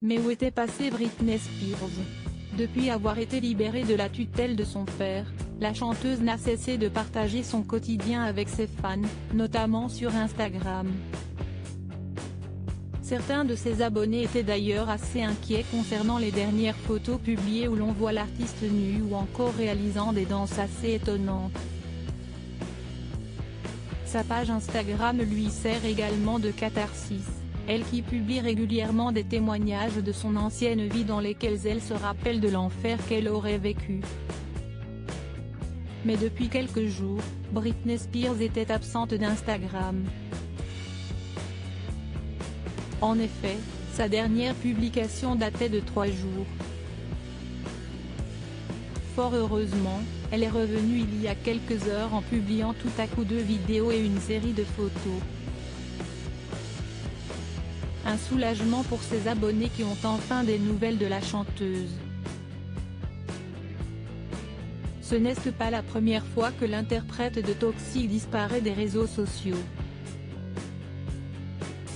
Mais où était passée Britney Spears? Depuis avoir été libérée de la tutelle de son père, la chanteuse n'a cessé de partager son quotidien avec ses fans, notamment sur Instagram. Certains de ses abonnés étaient d'ailleurs assez inquiets concernant les dernières photos publiées où l'on voit l'artiste nue ou encore réalisant des danses assez étonnantes. Sa page Instagram lui sert également de catharsis, elle qui publie régulièrement des témoignages de son ancienne vie dans lesquels elle se rappelle de l'enfer qu'elle aurait vécu. Mais depuis quelques jours, Britney Spears était absente d'Instagram. En effet, sa dernière publication datait de 3 jours. Fort heureusement, elle est revenue il y a quelques heures en publiant tout à coup 2 vidéos et une série de photos. Un soulagement pour ses abonnés qui ont enfin des nouvelles de la chanteuse. Ce n'est pas la première fois que l'interprète de Toxic disparaît des réseaux sociaux.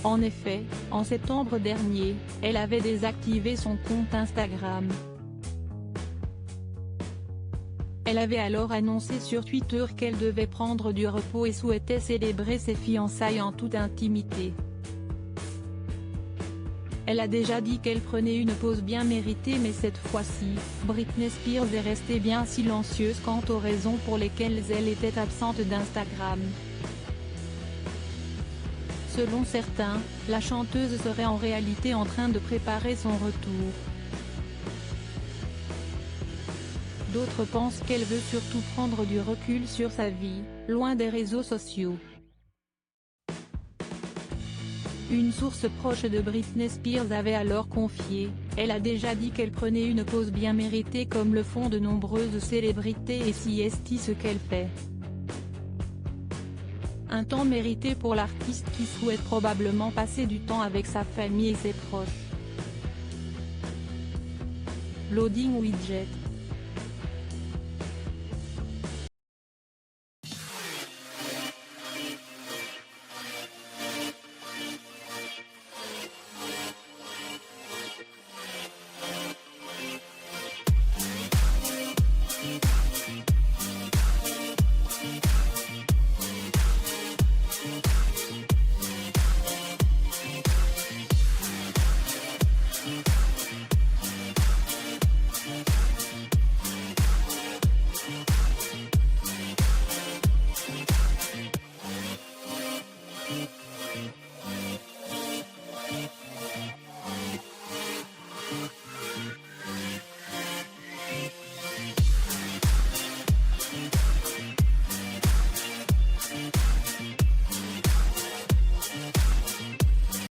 En effet, en septembre dernier, elle avait désactivé son compte Instagram. Elle avait alors annoncé sur Twitter qu'elle devait prendre du repos et souhaitait célébrer ses fiançailles en toute intimité. Elle a déjà dit qu'elle prenait une pause bien méritée, mais cette fois-ci, Britney Spears est restée bien silencieuse quant aux raisons pour lesquelles elle était absente d'Instagram. Selon certains, la chanteuse serait en réalité en train de préparer son retour. D'autres pensent qu'elle veut surtout prendre du recul sur sa vie, loin des réseaux sociaux. Une source proche de Britney Spears avait alors confié, elle a déjà dit qu'elle prenait une pause bien méritée comme le font de nombreuses célébrités et si est ce qu'elle fait. Un temps mérité pour l'artiste qui souhaite probablement passer du temps avec sa famille et ses proches. Loading Widget.